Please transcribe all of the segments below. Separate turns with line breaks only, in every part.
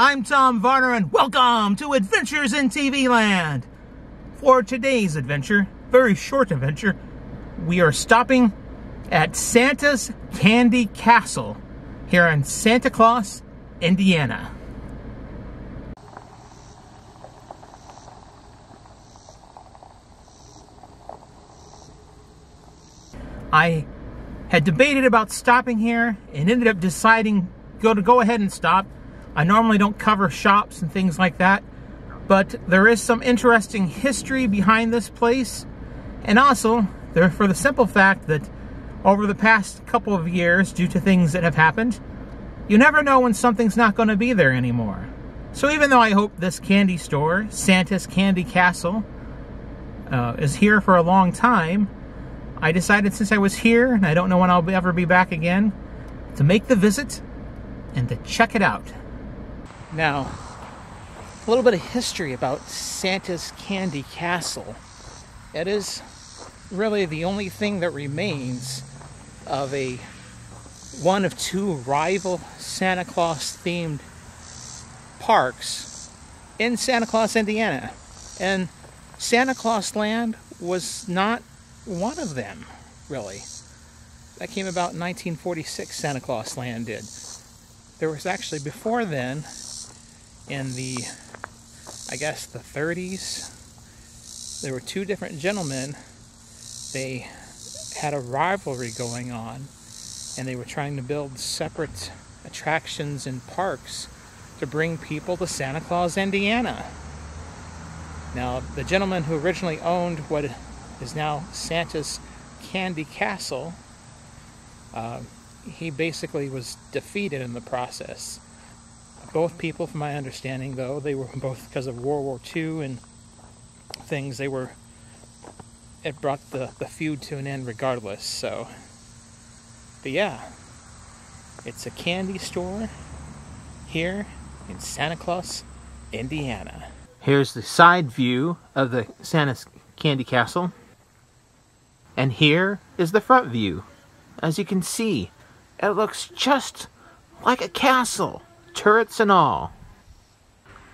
I'm Tom Varner and welcome to Adventures in TV Land. For today's adventure, very short adventure, we are stopping at Santa's Candy Castle here in Santa Claus, Indiana. I had debated about stopping here and ended up deciding to go ahead and stop. I normally don't cover shops and things like that, but there is some interesting history behind this place, and also for the simple fact that over the past couple of years, due to things that have happened, you never know when something's not going to be there anymore. So even though I hope this candy store, Santa's Candy Castle, is here for a long time, I decided since I was here, and I don't know when I'll ever be back again, to make the visit and to check it out. Now, a little bit of history about Santa's Candy Castle. It is really the only thing that remains of one of two rival Santa Claus themed parks in Santa Claus, Indiana. And Santa Claus Land was not one of them, really. That came about in 1946, Santa Claus Land did. There was actually before then, in the, I guess, the 30s, there were two different gentlemen. They had a rivalry going on, and they were trying to build separate attractions and parks to bring people to Santa Claus, Indiana. Now, the gentleman who originally owned what is now Santa's Candy Castle, he basically was defeated in the process. Both people, from my understanding, though, they were both because of World War II and things, it brought the feud to an end regardless, so. But yeah, it's a candy store here in Santa Claus, Indiana. Here's the side view of the Santa's Candy Castle. And here is the front view. As you can see, it looks just like a castle, turrets and all.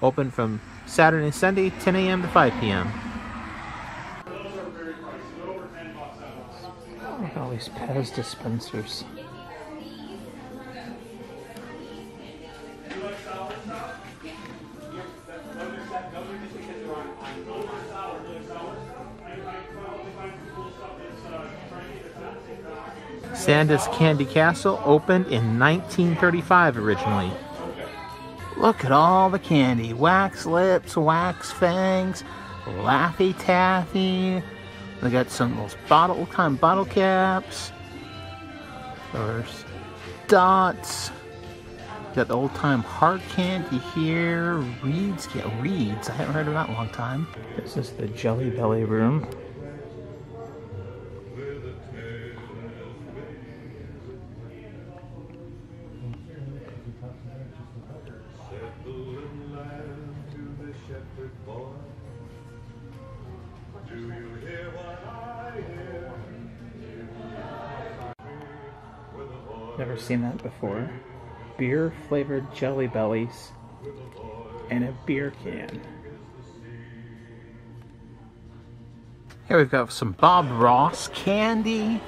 Open from Saturday and Sunday, 10 a.m. to 5 p.m. Oh, look at all these Pez dispensers. Santa's Candy Castle opened in 1935 originally. Look at all the candy. Wax lips, wax fangs, Laffy Taffy. They got some of those bottle caps. There's dots. Got the old time hard candy here. Reeds. Yeah, Reeds. I haven't heard of that in a long time. This is the Jelly Belly room. Never seen that before. Beer flavored Jelly Bellies and a beer can. Here we've got some Bob Ross candy,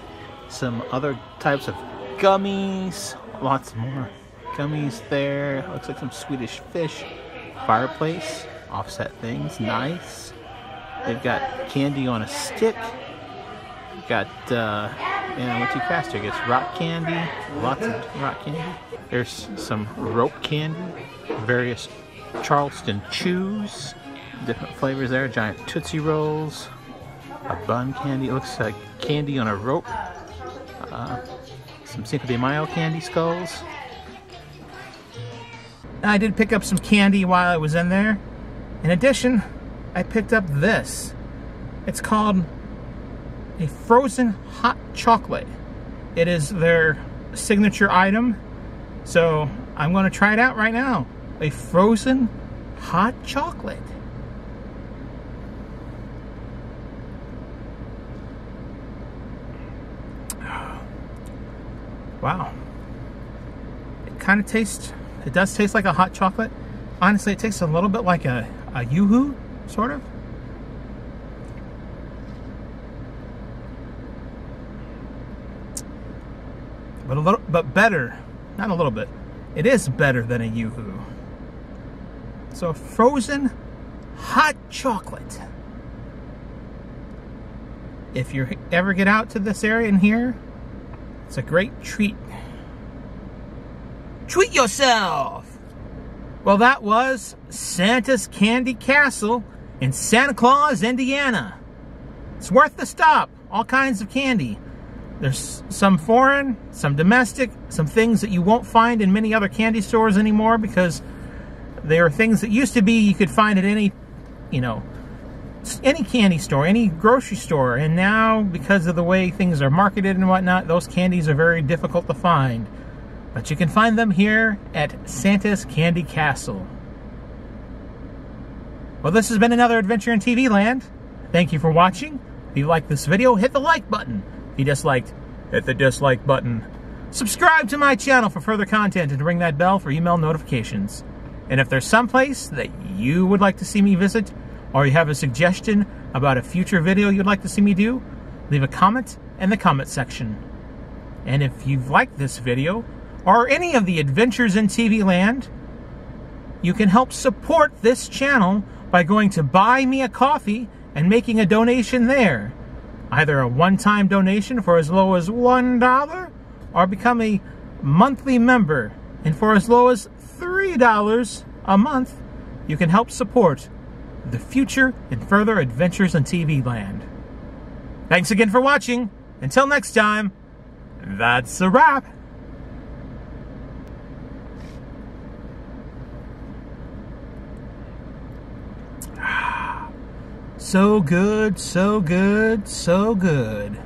some other types of gummies, lots more gummies there. Looks like some Swedish fish. Fireplace, offset things, nice. They've got candy on a stick. We've got, and I went too fast here, I guess, rock candy, lots of rock candy. There's some rope candy, various Charleston chews, different flavors there, giant Tootsie Rolls, a bun candy, it looks like candy on a rope, some Cinco de Mayo candy skulls. I did pick up some candy while I was in there. In addition, I picked up this. It's called a frozen hot chocolate. It is their signature item, so I'm going to try it out right now. A frozen hot chocolate. Wow. It kind of tastes, it does taste like a hot chocolate. Honestly, it tastes a little bit like a Yoo-hoo, sort of. But better. Not a little bit. It is better than a Yoo-hoo. So frozen hot chocolate. If you ever get out to this area in here, it's a great treat. Treat yourself! Well, that was Santa's Candy Castle in Santa Claus, Indiana. It's worth the stop. All kinds of candy. There's some foreign, some domestic, some things that you won't find in many other candy stores anymore because they are things that used to be you could find at any, you know, any candy store, any grocery store. And now, because of the way things are marketed and whatnot, those candies are very difficult to find. But you can find them here at Santa's Candy Castle. Well, this has been another adventure in TV land. Thank you for watching. If you liked this video, hit the like button. If you disliked, hit the dislike button. Subscribe to my channel for further content and ring that bell for email notifications. And if there's someplace that you would like to see me visit, or you have a suggestion about a future video you'd like to see me do, leave a comment in the comment section. And if you've liked this video, or any of the adventures in TV land, you can help support this channel by going to Buy Me a Coffee and making a donation there. Either a one-time donation for as low as $1, or become a monthly member, and for as low as $3 a month, you can help support the future and further adventures in TV land. Thanks again for watching. Until next time, that's a wrap. So good, so good, so good.